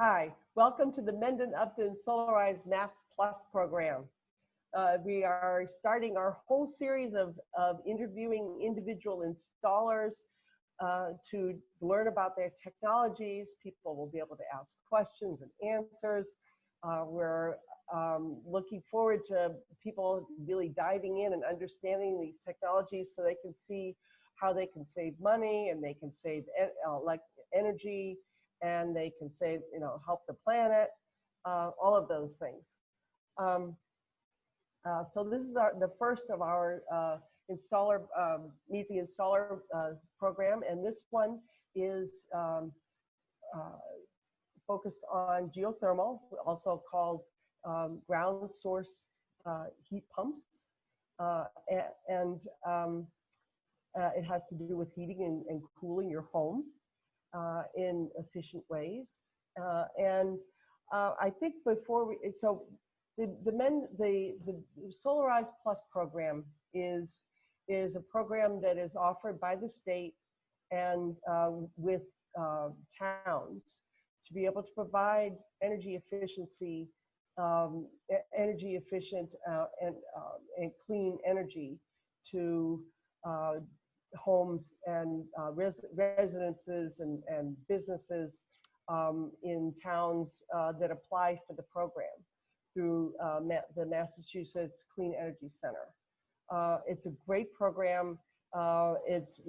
Hi, welcome to the Mendon-Upton Solarized Mass Plus program. We are starting our whole series of interviewing individual installers to learn about their technologies. People will be able to ask questions and answers. We're looking forward to people really diving in and understanding these technologies so they can see how they can save money and they can save like energy, and they can save, help the planet, all of those things. So this is the first of our installer, Meet the Installer program, and this one is focused on geothermal, also called ground source heat pumps, and it has to do with heating and cooling your home in efficient ways. I think before we, so the Solarized Plus program is a program that is offered by the state and with towns to be able to provide energy efficiency, energy efficient and clean energy to homes and residences and businesses in towns that apply for the program through the Massachusetts Clean Energy Center. It's a great program. It's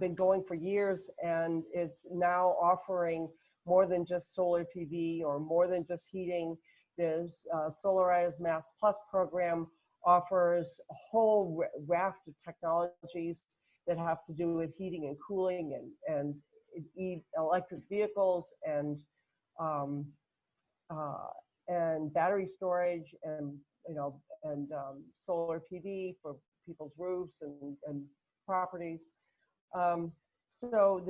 been going for years, and it's now offering more than just solar PV or more than just heating. The Solarized Mass Plus program offers a whole raft of technologies that have to do with heating and cooling and electric vehicles and battery storage and solar PV for people's roofs and properties. So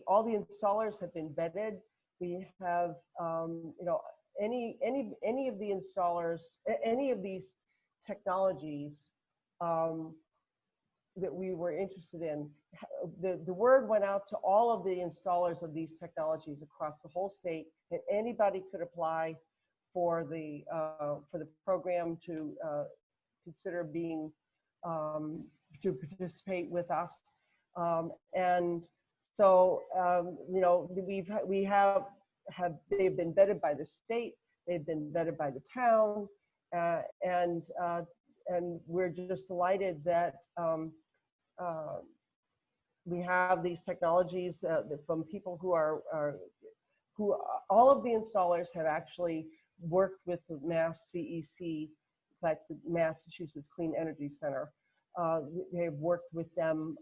all the installers have been vetted. We have any of the installers, any of these technologies that we were interested in, the word went out to all of the installers of these technologies across the whole state, and anybody could apply for the program to consider being to participate with us. And so they've been vetted by the state, they've been vetted by the town, and we're just delighted that we have these technologies from people who all of the installers have actually worked with the Mass CEC, that's the Massachusetts Clean Energy Center. They've worked with them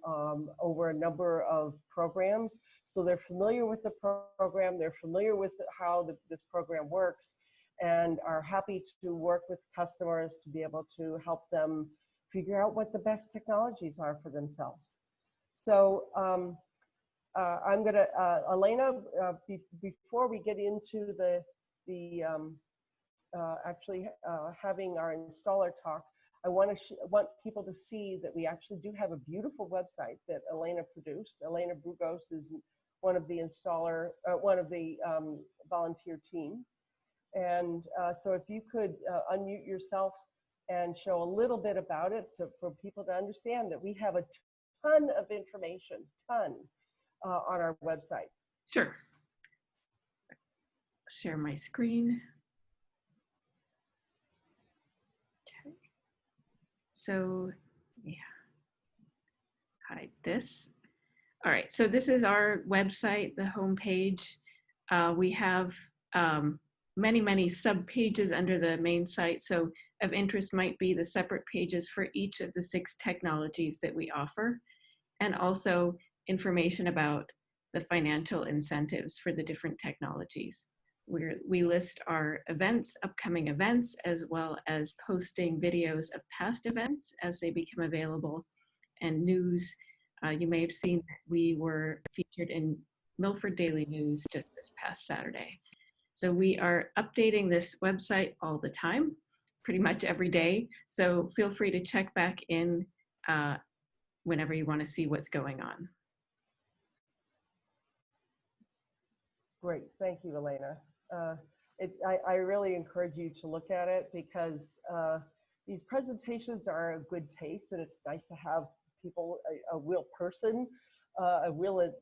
over a number of programs, so they're familiar with the program, they're familiar with how this program works, and are happy to work with customers to be able to help them figure out what the best technologies are for themselves. So I'm gonna, Elena, before we get into actually having our installer talk, I want people to see that we actually do have a beautiful website that Elena produced. Elena Brugos is one of the volunteer team. And so if you could unmute yourself and show a little bit about it, so for people to understand that we have a ton of information, on our website. Sure. Share my screen. Okay. So, yeah, hide this. All right, so this is our website, the homepage. We have many sub-pages under the main site. So of interest might be the separate pages for each of the 6 technologies that we offer, and also information about the financial incentives for the different technologies. We list our events, upcoming events, as well as posting videos of past events as they become available, and news. You may have seen that we were featured in Milford Daily News just this past Saturday. So we are updating this website all the time, pretty much every day. So feel free to check back in whenever you want to see what's going on. Great, thank you, Elena. I really encourage you to look at it because these presentations are a good taste, and it's nice to have people, a real person, a real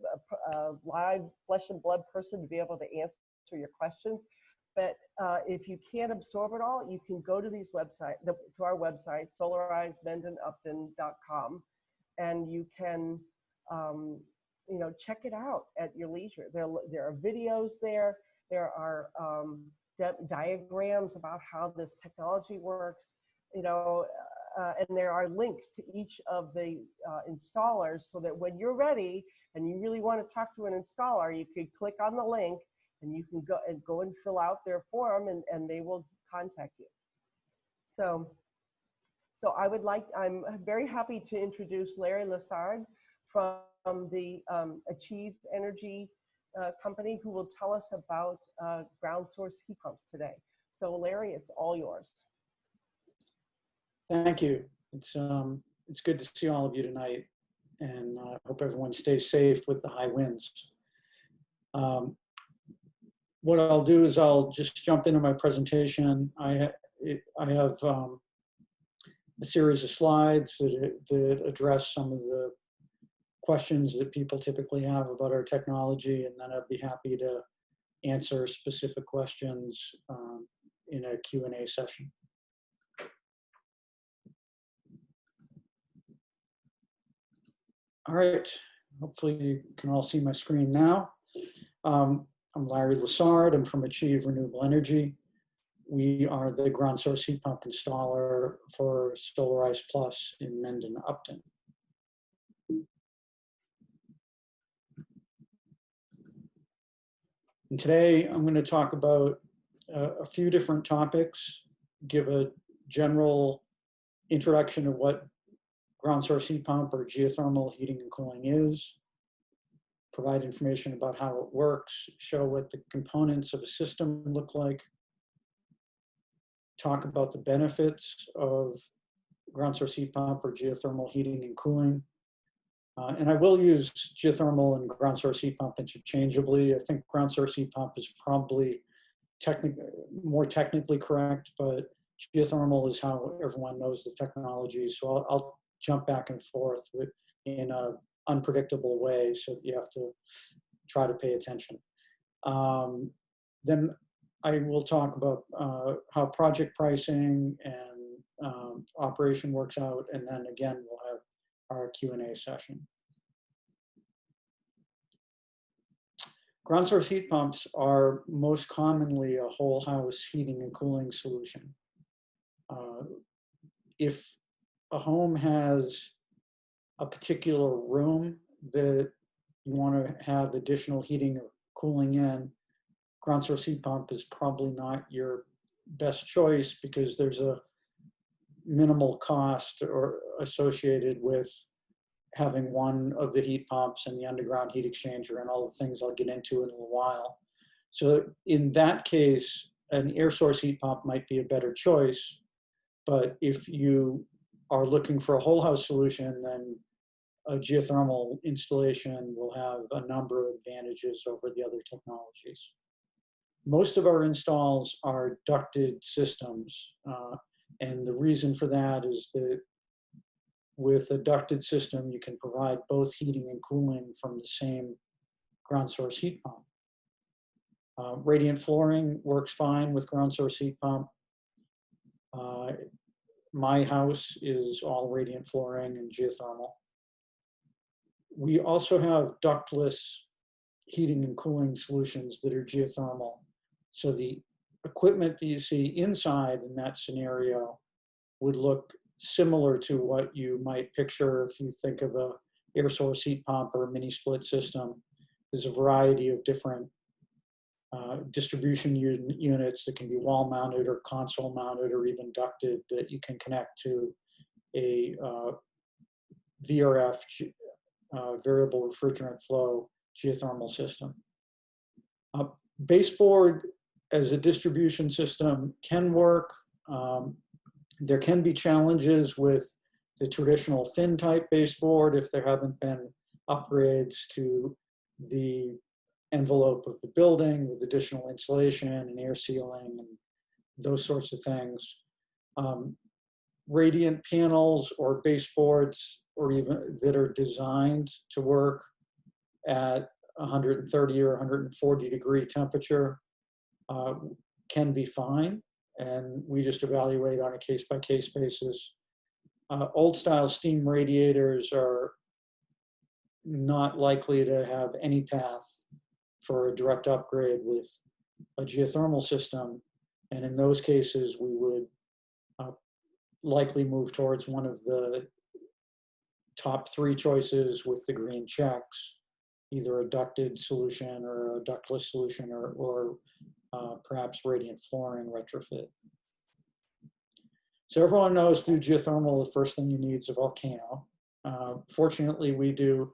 live flesh and blood person to be able to answer your questions. But if you can't absorb it all, you can go to these to our website, solarizemendon-upton.com, and you can check it out at your leisure. There are videos there. There are diagrams about how this technology works, and there are links to each of the installers so that when you're ready and you really want to talk to an installer, you could click on the link and you can go and fill out their form, and they will contact you. So I'm very happy to introduce Larry Lessard from the Achieve Energy company, who will tell us about ground source heat pumps today. So Larry, it's all yours. Thank you. It's good to see all of you tonight, and I hope everyone stays safe with the high winds. What I'll do is I'll just jump into my presentation. I have a series of slides that address some of the questions that people typically have about our technology, and then I'd be happy to answer specific questions in a Q&A session. All right, hopefully you can all see my screen now. I'm Larry Lessard. I'm from Achieve Renewable Energy. We are the ground source heat pump installer for Solarize Plus in Mendon-Upton. And today I'm going to talk about a few different topics, give a general introduction of what ground source heat pump or geothermal heating and cooling is, provide information about how it works, show what the components of a system look like, talk about the benefits of ground source heat pump or geothermal heating and cooling. And I will use geothermal and ground source heat pump interchangeably. I think ground source heat pump is probably more technically correct, but geothermal is how everyone knows the technology. So I'll jump back and forth in an unpredictable way, so you have to try to pay attention. Then I will talk about how project pricing and operation works out, and then again we'll have our Q&A session. Ground source heat pumps are most commonly a whole house heating and cooling solution. If a home has a particular room that you want to have additional heating or cooling in, ground source heat pump is probably not your best choice because there's a minimal cost or associated with having one of the heat pumps and the underground heat exchanger and all the things I'll get into in a little while. So in that case, an air source heat pump might be a better choice. But if you are looking for a whole house solution, then a geothermal installation will have a number of advantages over the other technologies. Most of our installs are ducted systems. And the reason for that is that with a ducted system, you can provide both heating and cooling from the same ground source heat pump. Radiant flooring works fine with ground source heat pump. My house is all radiant flooring and geothermal. We also have ductless heating and cooling solutions that are geothermal. So the equipment that you see inside in that scenario would look similar to what you might picture if you think of a air source heat pump or a mini split system. There's a variety of different distribution units that can be wall mounted or console mounted or even ducted that you can connect to a VRF, variable refrigerant flow geothermal system. Baseboard as a distribution system can work. There can be challenges with the traditional fin type baseboard if there haven't been upgrades to the envelope of the building with additional insulation and air sealing and those sorts of things. Radiant panels or baseboards, or even that are designed to work at 130 or 140 degree temperature can be fine, and we just evaluate on a case-by-case basis. Old style steam radiators are not likely to have any path for a direct upgrade with a geothermal system, and in those cases we would likely move towards one of the top 3 choices with the green checks, either a ducted solution or a ductless solution, or perhaps radiant flooring retrofit. So everyone knows through geothermal, the first thing you need is a volcano. Fortunately, we do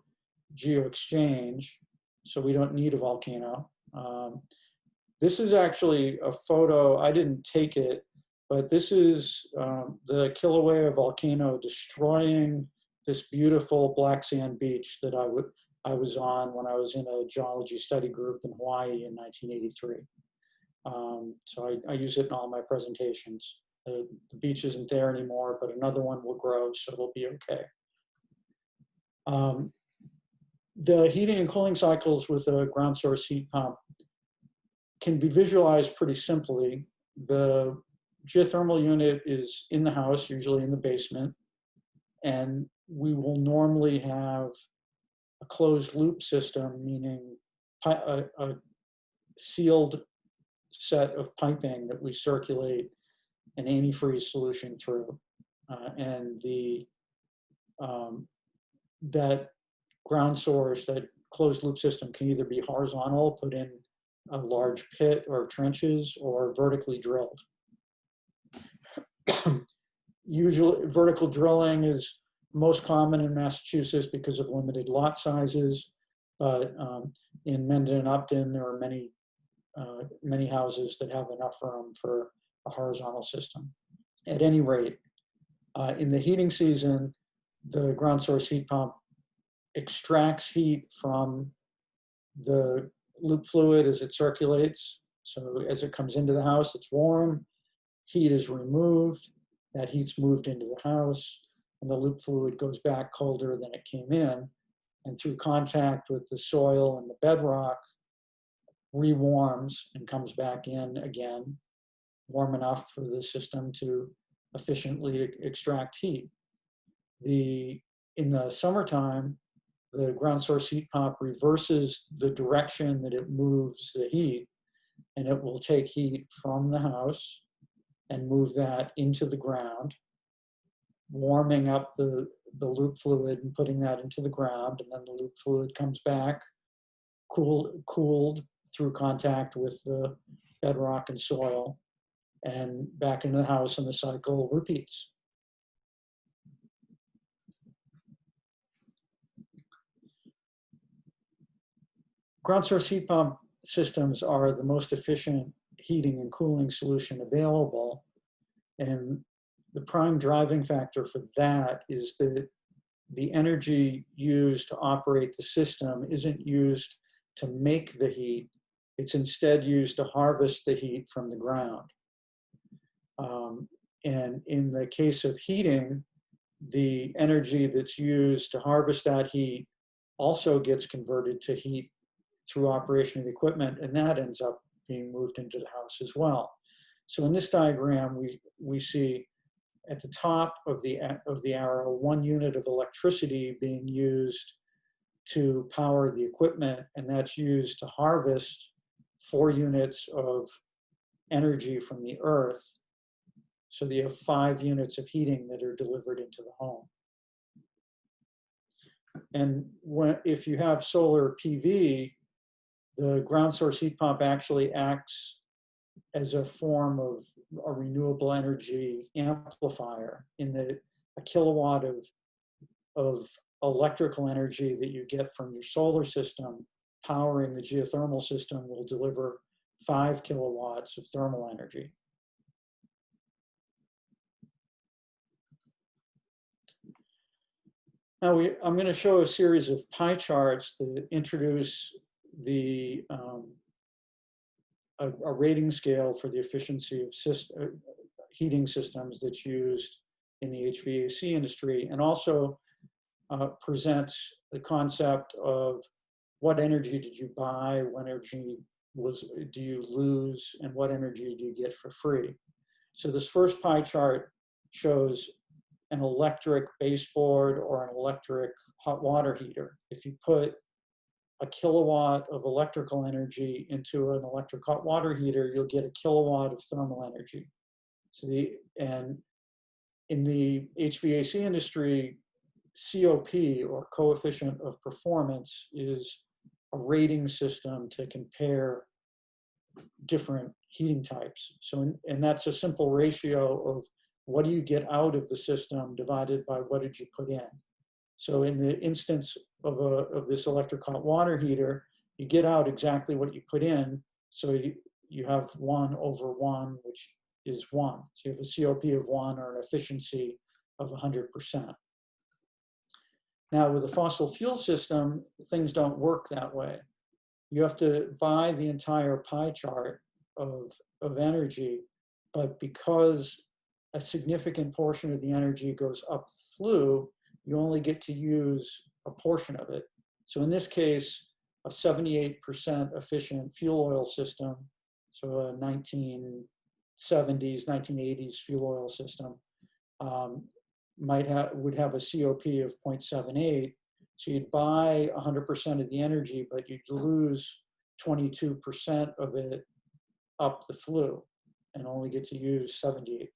geo-exchange, so we don't need a volcano. This is actually a photo, I didn't take it, but this is the Kilauea volcano destroying this beautiful black sand beach that I was on when I was in a geology study group in Hawaii in 1983. So I use it in all my presentations. The beach isn't there anymore, but another one will grow, so it'll be okay. The heating and cooling cycles with a ground source heat pump can be visualized pretty simply. The geothermal unit is in the house, usually in the basement, and we will normally have a closed loop system, meaning a sealed set of piping that we circulate an antifreeze solution through. And that ground source, that closed loop system, can either be horizontal, put in a large pit or trenches, or vertically drilled. Usually vertical drilling is most common in Massachusetts because of limited lot sizes, but in Mendon-Upton there are many houses that have enough room for a horizontal system. At any rate, in the heating season, the ground source heat pump extracts heat from the loop fluid as it circulates. So as it comes into the house, it's warm, heat is removed, that heat's moved into the house, and the loop fluid goes back colder than it came in, and through contact with the soil and the bedrock, rewarms and comes back in again, warm enough for the system to efficiently extract heat. In the summertime, the ground source heat pump reverses the direction that it moves the heat, and it will take heat from the house and move that into the ground, warming up the loop fluid and putting that into the ground, and then the loop fluid comes back, cooled through contact with the bedrock and soil, and back into the house, and the cycle repeats. Ground source heat pump systems are the most efficient heating and cooling solution available, and the prime driving factor for that is that the energy used to operate the system isn't used to make the heat, it's instead used to harvest the heat from the ground. And in the case of heating, the energy that's used to harvest that heat also gets converted to heat through operation of the equipment, and that ends up being moved into the house as well. So in this diagram, we see at the top of the arrow, 1 unit of electricity being used to power the equipment, and that's used to harvest 4 units of energy from the earth. So you have 5 units of heating that are delivered into the home. And if you have solar PV, the ground source heat pump actually acts as a form of a renewable energy amplifier, in that a kilowatt of electrical energy that you get from your solar system powering the geothermal system will deliver 5 kilowatts of thermal energy. Now I'm going to show a series of pie charts that introduce a rating scale for the efficiency of heating systems that's used in the HVAC industry, and also presents the concept of what energy did you buy, what energy do you lose, and what energy do you get for free. So this first pie chart shows an electric baseboard or an electric hot water heater. If you put a kilowatt of electrical energy into an electric hot water heater, you'll get a kilowatt of thermal energy. So and in the HVAC industry, COP, or coefficient of performance, is a rating system to compare different heating types. So, and that's a simple ratio of what do you get out of the system divided by what did you put in. So in the instance of this electric hot water heater, you get out exactly what you put in. So you have 1 over 1, which is 1. So you have a COP of 1, or an efficiency of 100%. Now with a fossil fuel system, things don't work that way. You have to buy the entire pie chart of energy, but because a significant portion of the energy goes up the flue, you only get to use a portion of it. So in this case, a 78% efficient fuel oil system, so a 1970s, 1980s fuel oil system, would have a COP of 0.78. So you'd buy 100% of the energy, but you'd lose 22% of it up the flue and only get to use 78%.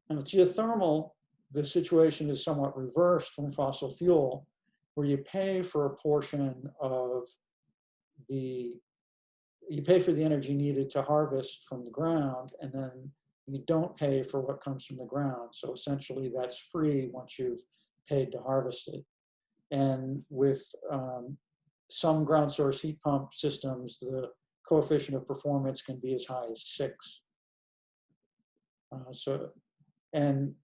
Now with geothermal, the situation is somewhat reversed from fossil fuel, where you pay for a portion of you pay for the energy needed to harvest from the ground, and then you don't pay for what comes from the ground. So essentially that's free once you've paid to harvest it. And with some ground source heat pump systems, the coefficient of performance can be as high as 6. And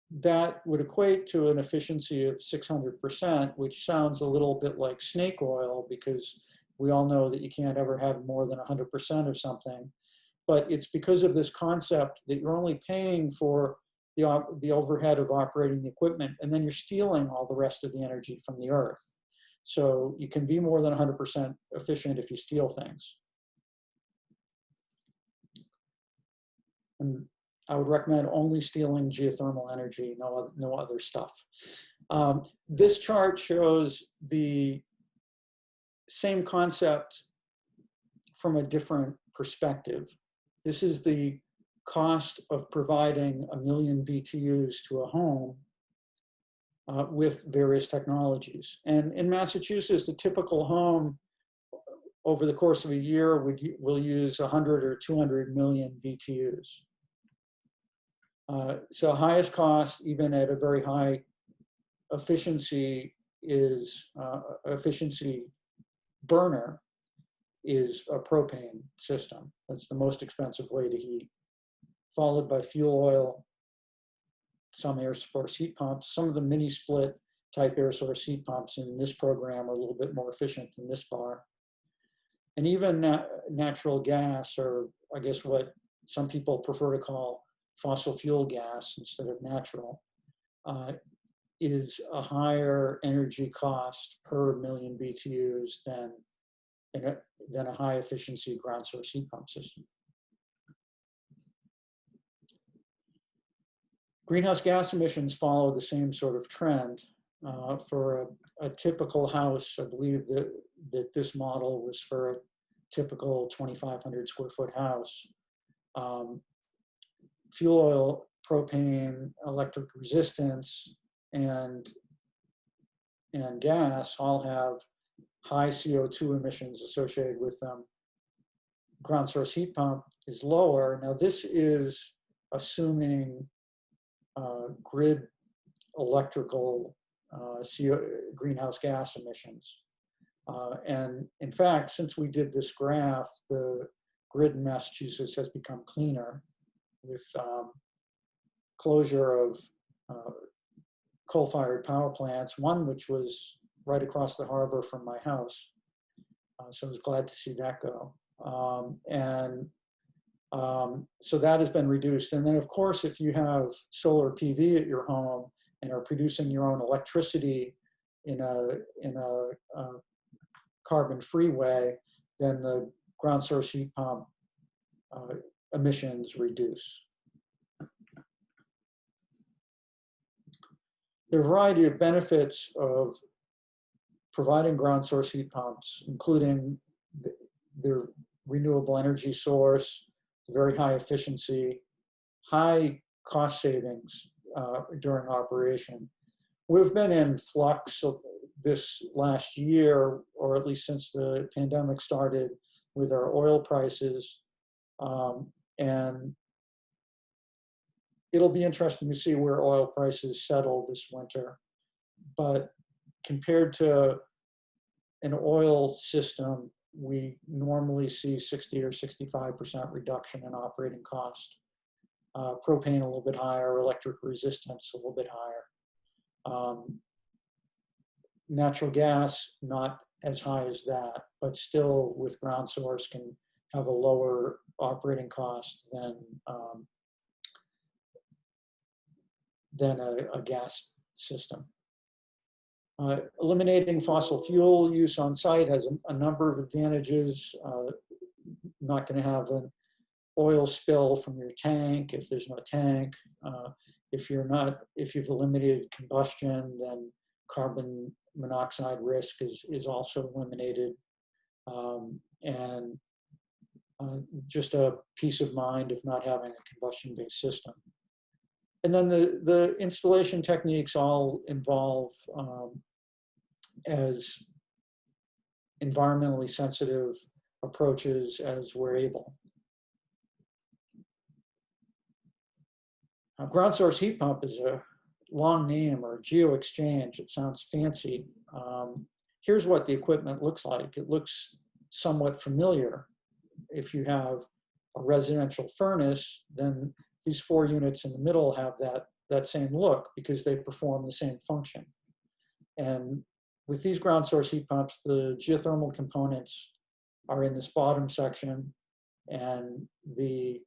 that would equate to an efficiency of 600%, which sounds a little bit like snake oil, because we all know that you can't ever have more than 100% of something. But it's because of this concept that you're only paying for the overhead of operating the equipment, and then you're stealing all the rest of the energy from the earth. So you can be more than 100% efficient if you steal things. And I would recommend only stealing geothermal energy, no other stuff. This chart shows the same concept from a different perspective. This is the cost of providing 1 million BTUs to a home with various technologies. And in Massachusetts, the typical home over the course of a year will use 100 or 200 million BTUs. So highest cost, even at a very high efficiency, is efficiency burner is a propane system. That's the most expensive way to heat, followed by fuel oil, some air source heat pumps. Some of the mini split type air source heat pumps in this program are a little bit more efficient than this bar. And even natural gas, or I guess what some people prefer to call fossil fuel gas instead of natural, is a higher energy cost per million BTUs than a high efficiency ground source heat pump system. Greenhouse gas emissions follow the same sort of trend. For a typical house, I believe that this model was for a typical 2,500 square foot house. Fuel oil, propane, electric resistance, and gas all have high CO2 emissions associated with them. Ground source heat pump is lower. Now this is assuming grid electrical greenhouse gas emissions. And in fact, since we did this graph, the grid in Massachusetts has become cleaner with closure of coal-fired power plants, one which was right across the harbor from my house. So I was glad to see that go. So that has been reduced. And then of course, if you have solar PV at your home and are producing your own electricity in a carbon-free way, then the ground source heat pump emissions reduce. There are a variety of benefits of providing ground source heat pumps, including their renewable energy source, very high efficiency, high cost savings during operation. We've been in flux this last year, or at least since the pandemic started, with our oil prices. And it'll be interesting to see where oil prices settle this winter. But compared to an oil system, we normally see 60 or 65% reduction in operating cost. Propane a little bit higher, electric resistance a little bit higher. Natural gas, not as high as that, but still with ground source can have a lower operating cost than a gas system. Eliminating fossil fuel use on site has a number of advantages. Not going to have an oil spill from your tank if there's no tank. If you've eliminated combustion, then carbon monoxide risk is also eliminated. And just a peace of mind of not having a combustion-based system. And then the installation techniques all involve as environmentally sensitive approaches as we're able. Ground source heat pump is a long name, or geo-exchange. It sounds fancy. Here's what the equipment looks like. It looks somewhat familiar. If you have a residential furnace, then these 4 units in the middle have that same look because they perform the same function. And with these ground source heat pumps, the geothermal components are in this bottom section and the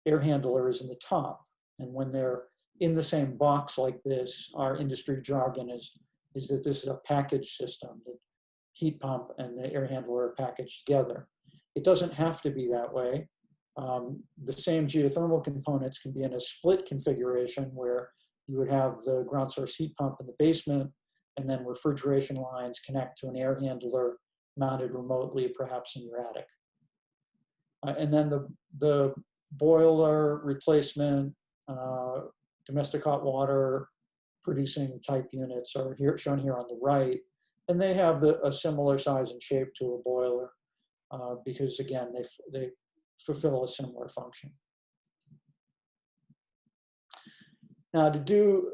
air handler is in the top. And when they're in the same box like this, our industry jargon is that this is a package system. The heat pump and the air handler are packaged together. It doesn't have to be that way. The same geothermal components can be in a split configuration where you would have the ground source heat pump in the basement, and then refrigeration lines connect to an air handler mounted remotely, perhaps in your attic. And then the boiler replacement, domestic hot water producing type units are shown here on the right, and they have a similar size and shape to a boiler because again, they fulfill a similar function. Now, to do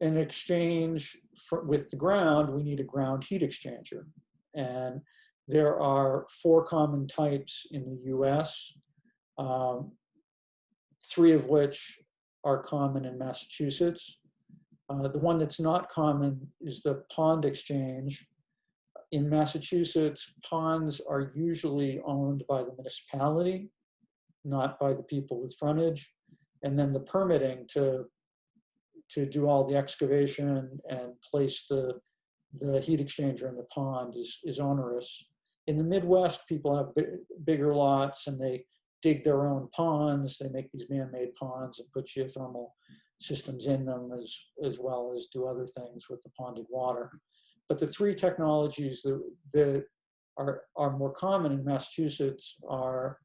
an exchange with the ground, we need a ground heat exchanger. And there are 4 common types in the US, 3 of which are common in Massachusetts. The one that's not common is the pond exchange. In Massachusetts, ponds are usually owned by the municipality, not by the people with frontage. And then the permitting to do all the excavation and place the heat exchanger in the pond is onerous. In the Midwest, people have bigger lots and they dig their own ponds. They make these man-made ponds and put geothermal systems in them as well as do other things with the ponded water. But the 3 technologies that are more common in Massachusetts are,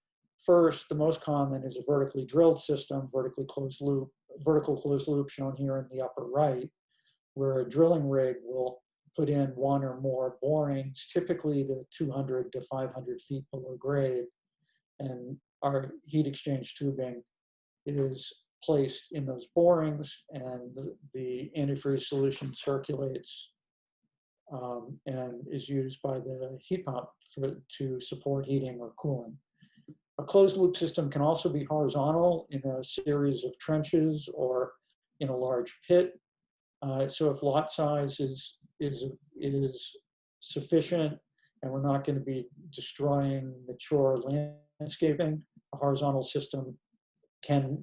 first, the most common is a vertically drilled system, vertical closed loop shown here in the upper right, where a drilling rig will put in 1 or more borings, typically to 200 to 500 feet below grade. And our heat exchange tubing is placed in those borings, and the antifreeze solution circulates and is used by the heat pump to support heating or cooling. A closed loop system can also be horizontal in a series of trenches or in a large pit. So if lot size is sufficient and we're not going to be destroying mature landscaping, a horizontal system can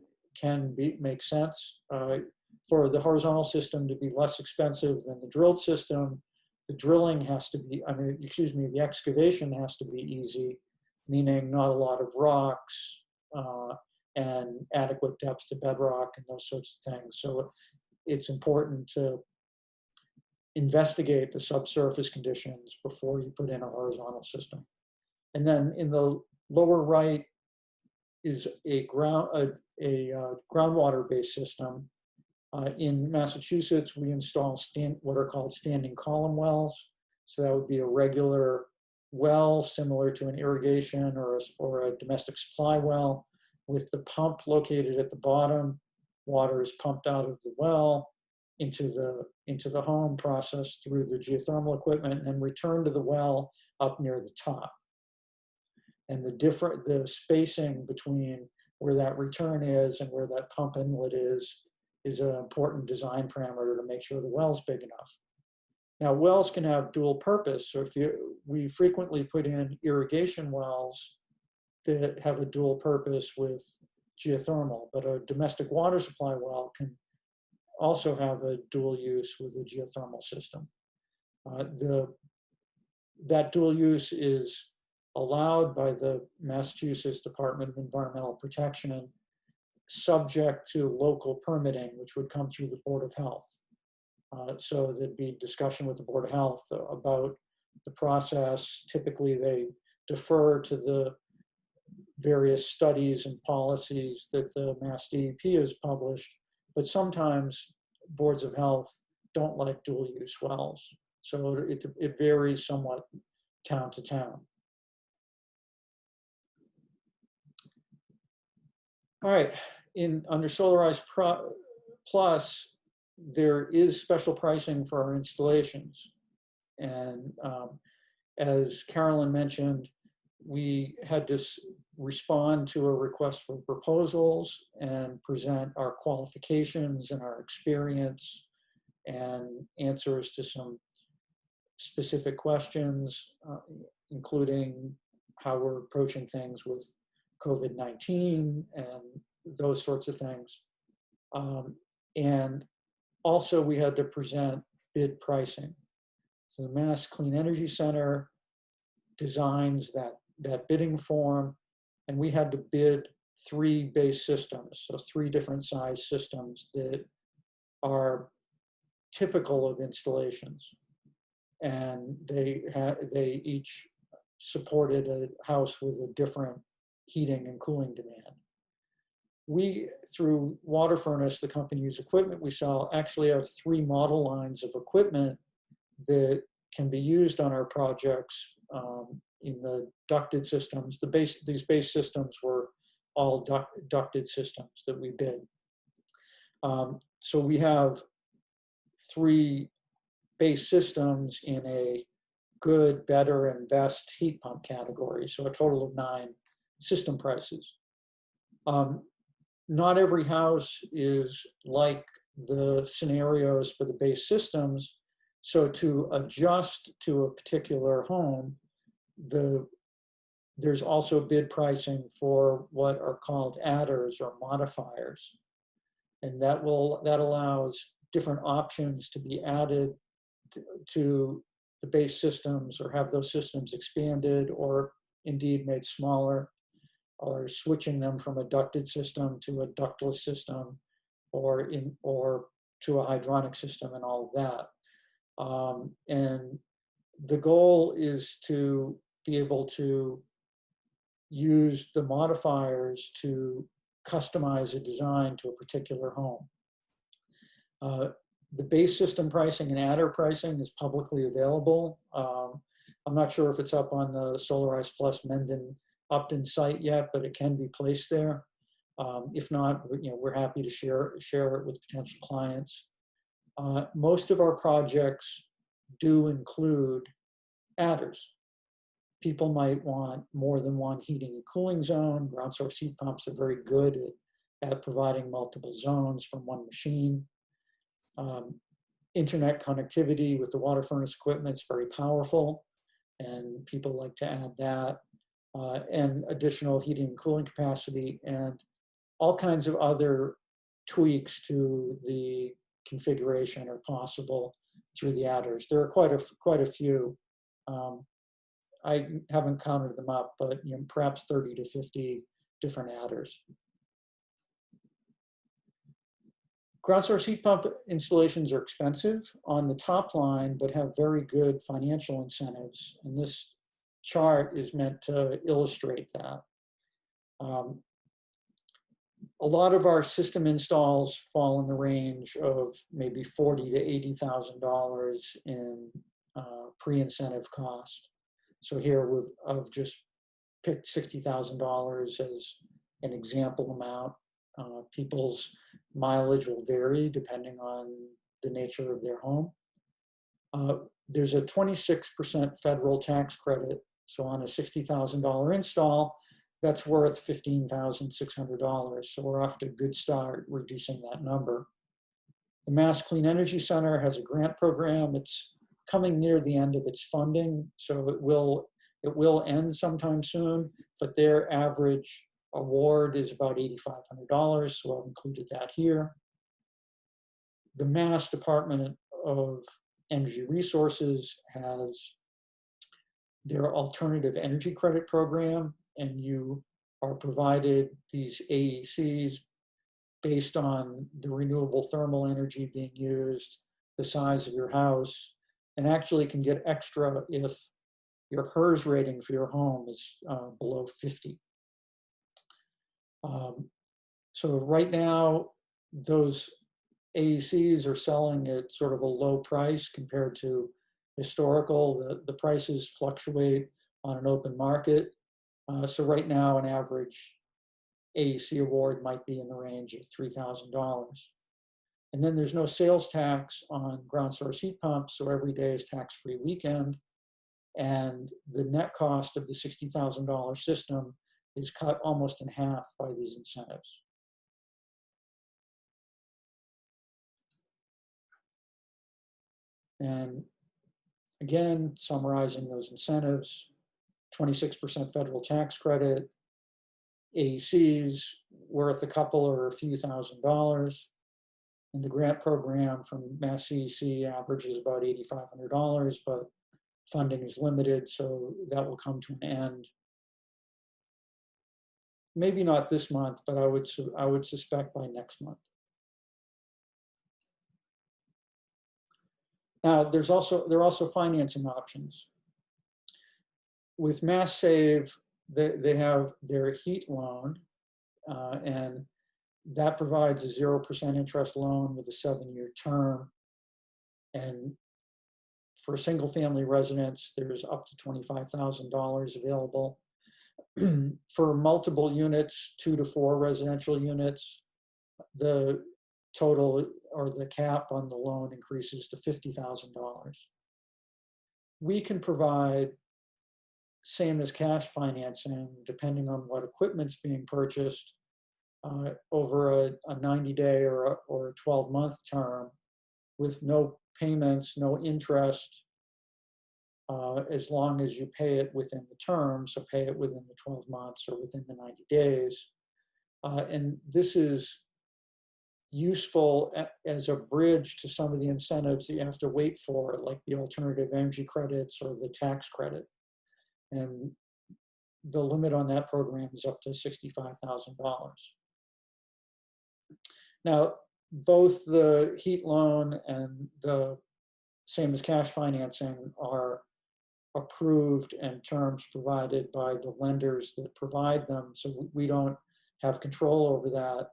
make sense. For the horizontal system to be less expensive than the drilled system, the drilling has to be, the excavation has to be easy, meaning not a lot of rocks and adequate depth to bedrock and those sorts of things. So it's important to investigate the subsurface conditions before you put in a horizontal system. And then in the lower right is a groundwater-based system. In Massachusetts, we install what are called standing column wells. So that would be a regular well similar to an irrigation or a domestic supply well with the pump located at the bottom. Water is pumped out of the well into the home, processed through the geothermal equipment, and then returned to the well up near the top. And the spacing between where that return is and where that pump inlet is an important design parameter to make sure the well's big enough. Now, wells can have dual purpose. So we frequently put in irrigation wells that have a dual purpose with geothermal, but a domestic water supply well can also have a dual use with a geothermal system. That dual use is allowed by the Massachusetts Department of Environmental Protection, subject to local permitting, which would come through the Board of Health. So there'd be discussion with the Board of Health about the process. Typically, they defer to the various studies and policies that the Mass DEP has published, but sometimes boards of health don't like dual use wells. So it varies somewhat town to town. All right, under Solarized Plus, there is special pricing for our installations. And as Carolyn mentioned, we had to respond to a request for proposals and present our qualifications and our experience and answers to some specific questions, including how we're approaching things with COVID-19 and those sorts of things. And also we had to present bid pricing. So the Mass Clean Energy Center designs that bidding form, and we had to bid 3 base systems, so 3 different size systems that are typical of installations. And they each supported a house with a different heating and cooling demand. We, through Water Furnace, the company whose equipment we sell, actually have 3 model lines of equipment that can be used on our projects in the ducted systems. These base systems were all ducted systems that we bid. So we have 3 base systems in a good, better, and best heat pump category, so a total of 9 system prices. Not every house is like the scenarios for the base systems, so to adjust to a particular home, there's also bid pricing for what are called adders or modifiers, and that allows different options to be added to the base systems, or have those systems expanded or indeed made smaller, or switching them from a ducted system to a ductless system, or to a hydronic system, and all of that. And the goal is to be able to use the modifiers to customize a design to a particular home. The base system pricing and adder pricing is publicly available. I'm not sure if it's up on the Solarized Plus Mendon-Upton site yet, but it can be placed there. If not, we're happy to share it with potential clients. Most of our projects do include adders. People might want more than one heating and cooling zone. Ground source heat pumps are very good at providing multiple zones from one machine. internet connectivity with the water furnace equipment is very powerful, and people like to add that, and additional heating and cooling capacity, and all kinds of other tweaks to the configuration are possible through the adders. There are quite a few. I haven't counted them up, but perhaps 30 to 50 different adders. Ground source heat pump installations are expensive on the top line, but have very good financial incentives. And this chart is meant to illustrate that. A lot of our system installs fall in the range of maybe $40,000 to $80,000 in pre-incentive cost. So here I've just picked $60,000 as an example amount. People's mileage will vary depending on the nature of their home. There's a 26% federal tax credit. So on a $60,000 install, that's worth $15,600. So we're off to a good start reducing that number. The Mass Clean Energy Center has a grant program. It's coming near the end of its funding, so it will end sometime soon, but their average award is about $8,500, so I've included that here. The Mass Department of Energy Resources has their alternative energy credit program, and you are provided these AECs based on the renewable thermal energy being used, the size of your house, and actually can get extra if your HERS rating for your home is below 50. So right now, those AECs are selling at sort of a low price compared to historical. The prices fluctuate on an open market. So right now, an average AEC award might be in the range of $3,000. And then there's no sales tax on ground source heat pumps, so every day is tax-free weekend. And the net cost of the $60,000 system is cut almost in half by these incentives. And again, summarizing those incentives, 26% federal tax credit, AECs worth a couple or a few $1,000s. And the grant program from Mass CEC averages about $8,500, but funding is limited, so that will come to an end. Maybe not this month, but I would suspect by next month. Now, there are also financing options. With Mass Save, they have their heat loan, and that provides a 0% interest loan with a 7-year term. And for single-family residents, there's up to $25,000 available. For multiple units, 2 to 4 residential units, the total or the cap on the loan increases to $50,000. We can provide same as cash financing, depending on what equipment's being purchased, over a 90-day or a 12-month term with no payments, no interest, as long as you pay it within the term, so pay it within the 12 months or within the 90 days. And this is useful as a bridge to some of the incentives that you have to wait for, like the alternative energy credits or the tax credit. And the limit on that program is up to $65,000. Now, both the heat loan and the same as cash financing are approved and terms provided by the lenders that provide them. So we don't have control over that,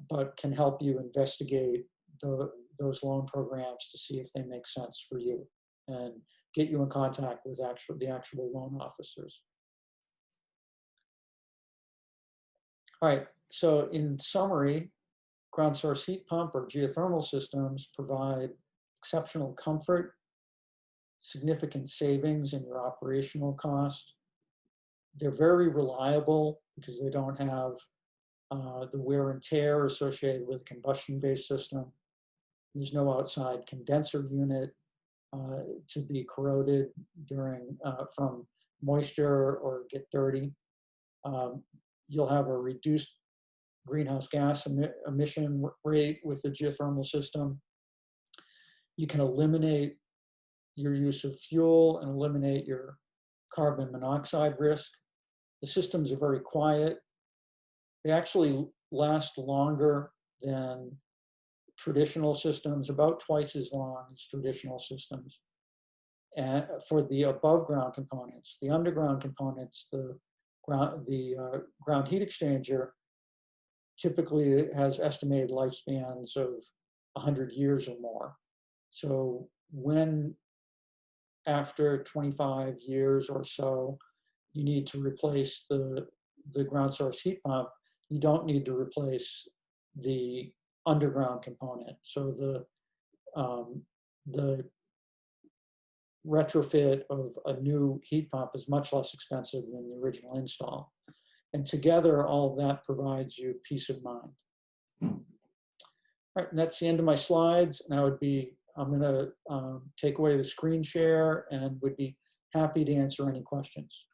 but can help you investigate those loan programs to see if they make sense for you and get you in contact with the actual loan officers. All right, so in summary, ground source heat pump or geothermal systems provide exceptional comfort, significant savings in your operational cost. They're very reliable because they don't have the wear and tear associated with a combustion-based system. There's no outside condenser unit to be corroded during from moisture or get dirty. You'll have a reduced greenhouse gas emission rate with the geothermal system. You can eliminate your use of fuel and eliminate your carbon monoxide risk. The systems are very quiet. They actually last longer than traditional systems, about twice as long as traditional systems. And for the above ground components, the underground components, the ground heat exchanger typically has estimated lifespans of 100 years or more. So when after 25 years or so, you need to replace the ground source heat pump, you don't need to replace the underground component. So the retrofit of a new heat pump is much less expensive than the original install. And together, all of that provides you peace of mind. All right, and that's the end of my slides. And I'm gonna take away the screen share and would be happy to answer any questions.